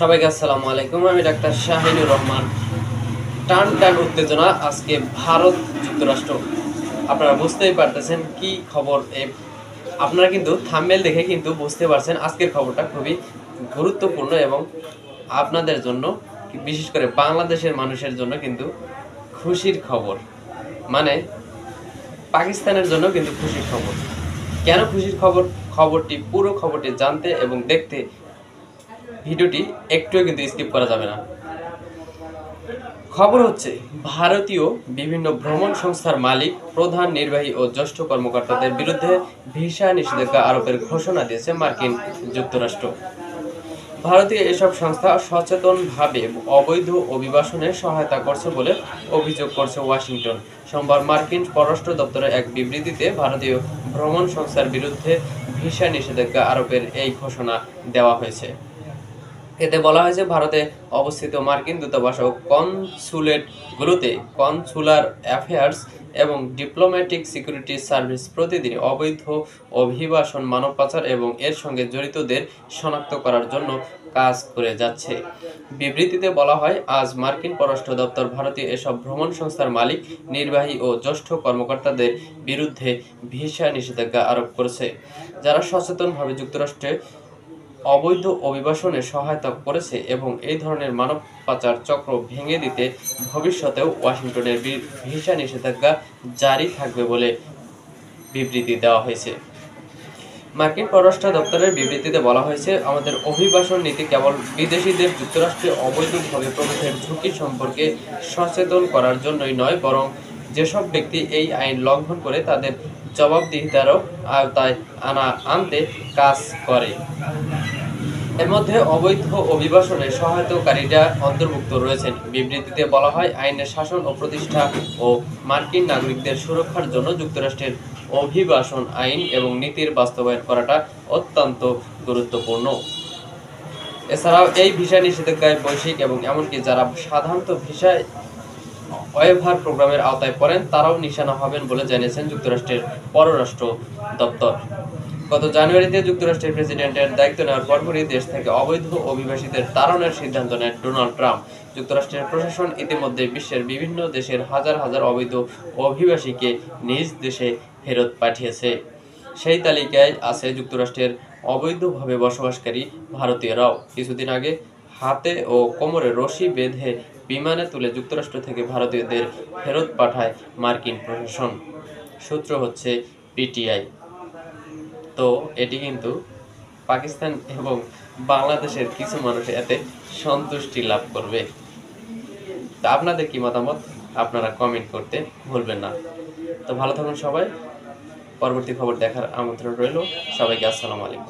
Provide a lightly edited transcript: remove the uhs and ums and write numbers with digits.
সবাইকে আসসালামু আলাইকুম। আমি ডাক্তার শাহিনুর রহমান। টান টান উত্তেজনা আজকে ভারত যুক্তরাষ্ট্র। আপনারা বুঝতেই পারতেছেন কি খবর। আপনারা কিন্তু থাম্বনেল দেখে কিন্তু বুঝতে পারছেন আজকের খবরটা খুবই গুরুত্বপূর্ণ এবং আপনাদের জন্য, বিশেষ করে বাংলাদেশের মানুষের জন্য কিন্তু খুশির খবর। মানে পাকিস্তানের জন্য কিন্তু খুশির খবর। কেন খুশির খবর? পুরো খবরটি জানতে এবং দেখতে ভিডিওটি একটুও কিন্তু স্কিপ করা যাবে না। খবর হচ্ছে, ভারতীয় বিভিন্ন ভ্রমণ সংস্থার মালিক, প্রধান নির্বাহী ও জ্যেষ্ঠ কর্মকর্তাদের বিরুদ্ধে ভিসা নিষেধাজ্ঞা আরোপের ঘোষণা দিয়েছে মার্কিন যুক্তরাষ্ট্র। ভারতীয় এসব সংস্থা সচেতনভাবে অবৈধ অভিবাসনে সহায়তা করছে বলে অভিযোগ করছে ওয়াশিংটন। সোমবার মার্কিন পররাষ্ট্র দপ্তরের এক বিবৃতিতে ভারতীয় ভ্রমণ সংস্থার বিরুদ্ধে ভিসা নিষেধাজ্ঞা আরোপের এই ঘোষণা দেওয়া হয়েছে। এতে বলা হয়েছে, ভারতে অবস্থিত মার্কিন দূতাবাস ও কনসুলেটগুলোতে কনসুলার অ্যাফেয়ার্স এবং ডিপ্লোম্যাটিক সিকিউরিটি সার্ভিস প্রতিদিন অবৈধ অভিবাসন, মানব পাচার এবং এর সঙ্গে জড়িতদের শনাক্ত করার জন্য কাজ করে যাচ্ছে। বিবৃতিতে বলা হয়, আজ মার্কিন পররাষ্ট্র দপ্তর ভারতীয় এসব ভ্রমণ সংস্থার মালিক, নির্বাহী ও জ্যেষ্ঠ কর্মকর্তাদের বিরুদ্ধে ভিসা নিষেধাজ্ঞা আরোপ করেছে, যারা সচেতনভাবে যুক্তরাষ্ট্রে অবৈধ অভিবাসনে সহায়তা করেছে এবং এই ধরনের মানব পাচার চক্র ভেঙে দিতে ভবিষ্যতেও ওয়াশিংটনের ভিসা নিষেধাজ্ঞা জারি থাকবে বলে বিবৃতি দেওয়া হয়েছে। মার্কিন পররাষ্ট্র দপ্তরের বিবৃতিতে বলা হয়েছে, আমাদের অভিবাসন নীতি কেবল বিদেশিদের যুক্তরাষ্ট্রে অবৈধভাবে প্রবেশের ঝুঁকি সম্পর্কে সচেতন করার জন্যই নয়, বরং যেসব ব্যক্তি এই আইন লঙ্ঘন করে তাদের জবাবদিহিতারও আওতায় আনতে কাজ করে। এর মধ্যে অবৈধ অভিবাসনে সহায়তাকারীরা অন্তর্ভুক্ত রয়েছেন। বিবৃতিতে বলা হয়, আইনের শাসন ও প্রতিষ্ঠা ও মার্কিন নাগরিকদের সুরক্ষার জন্য যুক্তরাষ্ট্রের অভিবাসন আইন এবং নীতির বাস্তবায়ন করাটা অত্যন্ত গুরুত্বপূর্ণ। এছাড়াও এই ভিসা নিষেধাজ্ঞায় বৈশ্বিক এবং এমনকি যারা সাধারণত ভিসা ওয়েভার প্রোগ্রামের আওতায় পড়েন তারাও নিশানা হবেন বলে জানিয়েছেন যুক্তরাষ্ট্রের পররাষ্ট্র দপ্তর। গত জানুয়ারিতে যুক্তরাষ্ট্রের প্রেসিডেন্টের দায়িত্ব নেওয়ার পরপরই দেশ থেকে অবৈধ অভিবাসীদের তাড়ানোর সিদ্ধান্ত নেন ডোনাল্ড ট্রাম্প। যুক্তরাষ্ট্রের প্রশাসন ইতিমধ্যে বিশ্বের বিভিন্ন দেশের হাজার হাজার অবৈধ অভিবাসীকে নিজ দেশে ফেরত পাঠিয়েছে। সেই তালিকায় আছে যুক্তরাষ্ট্রের অবৈধভাবে বসবাসকারী ভারতীয়রাও। কিছুদিন আগে হাতে ও কোমরে রশি বেঁধে বিমানে তুলে যুক্তরাষ্ট্র থেকে ভারতীয়দের ফেরত পাঠায় মার্কিন প্রশাসন। সূত্র হচ্ছে পিটিআই। তো এটি কিন্তু পাকিস্তান এবং বাংলাদেশের কিছু মানুষ এতে সন্তুষ্টি লাভ করবে। তা আপনাদের কি মতামত আপনারা কমেন্ট করতে ভুলবেন না। তো ভালো থাকুন সবাই। পরবর্তী খবর দেখার আমন্ত্রণ রইল। সবাইকে আসসালামু আলাইকুম।